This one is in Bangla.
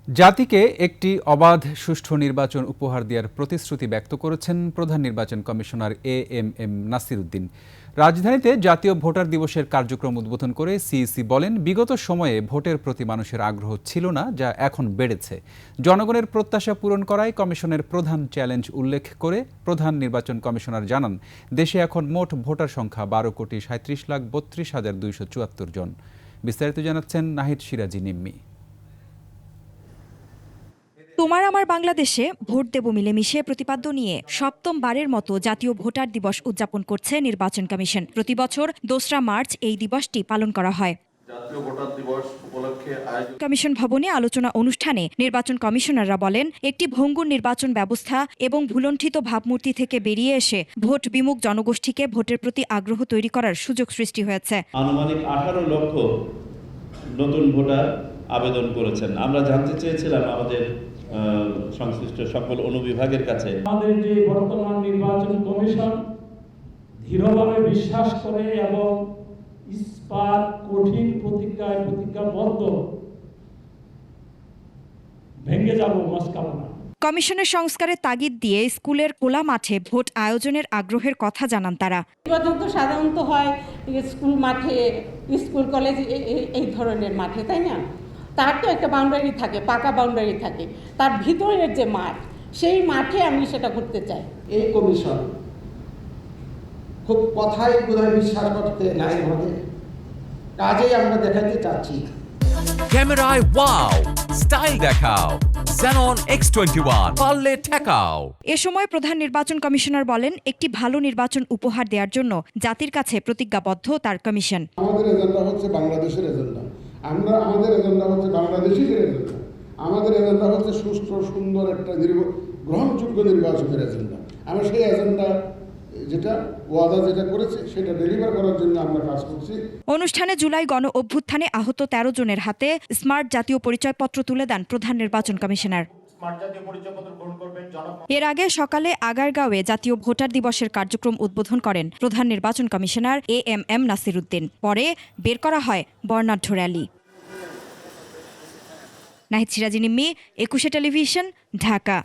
জাতিকে একটি অবাধ সুষ্ঠু নির্বাচন উপহার দেওয়ার প্রতিশ্রুতি ব্যক্ত করেছেন প্রধান নির্বাচন কমিশনার এএমএম নাসির উদ্দিন। রাজধানীতে জাতীয় ভোটার দিবসের কার্যক্রম উদ্বোধন করে সিইসি বলেন, বিগত সময়ে ভোটের প্রতি মানুষের আগ্রহ ছিল না, যা এখন বেড়েছে। জনগণের প্রত্যাশা পূরণ করাই কমিশনের প্রধান চ্যালেঞ্জ উল্লেখ করে প্রধান নির্বাচন কমিশনার জানান, দেশে এখন মোট ভোটার সংখ্যা 12,37,32,274 জন। বিস্তারিত জানাচ্ছেন নাহিদ সিরাজি নিম্মি। তোমার আমার বাংলাদেশে ভোট দেব মিলেমিশে প্রতিপাদ্য নিয়ে সপ্তমবারের মতো জাতীয় ভোটার দিবস উদযাপন করছে নির্বাচন কমিশন। প্রতি বছর ২রা মার্চ এই দিবসটি পালন করা হয়। কমিশন ভবনে আলোচনা অনুষ্ঠানে নির্বাচন কমিশনাররা বলেন, একটি ভঙ্গুর নির্বাচন ব্যবস্থা এবং ভুলণ্ঠিত ভাবমূর্তি থেকে বেরিয়ে এসে ভোট বিমুখ জনগোষ্ঠীকে ভোটের প্রতি আগ্রহ তৈরি করার সুযোগ সৃষ্টি হয়েছে। আনুমানিক 18 লক্ষ নতুন ভোটার আবেদন করেছেন। আমরা জানতে চেয়েছিলাম আমাদের সংশ্লিষ্ট সকল অনুবিভাগের কাছে, আমাদের যে বর্তমান নির্বাচন কমিশন দৃঢ়ভাবে বিশ্বাস করে এবং ইস্পাত কঠিন প্রতিজ্ঞাবদ্ধ, ভেঙে যাব মস্কাবনা। কমিশনের সংস্কারের তাগিদ দিয়ে স্কুলের খোলা মাঠে ভোট আয়োজনের আগ্রহের কথা জানান তারা। নির্বাচন তো সাধারণত হয় স্কুল মাঠে, স্কুল কলেজ এই ধরনের মাঠে, তাই না? তার তো একটা বাউন্ডারি থাকে, পাকা বাউন্ডারি থাকে, তার ভিতরের যে মাঠ, সেই মাঠে আমি সেটা করতে চাই। এই কমিশন খুব কথায় বোধহয় বিশ্বাস করতে নাই, আমাদের কাজেই আমরা দেখাতে চাচ্ছি। ক্যামেরায় ওয়াও, স্টাইল দেখাও, Xenon X21 পারলে ঠেকাও। এ সময় প্রধান নির্বাচন কমিশনার বলেন, একটি ভালো নির্বাচন উপহার দেওয়ার জন্য জাতির কাছে প্রতিজ্ঞাবদ্ধ তার কমিশন। আমাদের এজেন্ডা হচ্ছে বাংলাদেশের এজেন্ডা, আমাদের এজেন্ডা হচ্ছে বাংলাদেশিদের এজেন্ডা, আমাদের এজেন্ডা হচ্ছে সুস্থ সুন্দর একটা গ্রহণযোগ্য নির্বাচনের এজেন্ডা। আমরা সেই এজেন্ডা যেটা করেছে সেটা ডেলিভার করার জন্য আমরা কাজ করছি। অনুষ্ঠানে জুলাই গণ অভ্যুত্থানে আহত ১৩ জনের হাতে স্মার্ট জাতীয় পরিচয়পত্র তুলে দেন প্রধান নির্বাচন কমিশনার। এর আগে সকালে আগারগাঁওয়ে জাতীয় ভোটার দিবসের কার্যক্রম উদ্বোধন করেন প্রধান নির্বাচন কমিশনার এএমএম নাসির উদ্দিন। পরে বের করা হয় বর্ণাঢ্য র্যালি। নাহিদ সিরাজি নিম্মি, ২১ টেলিভিশন, ঢাকা।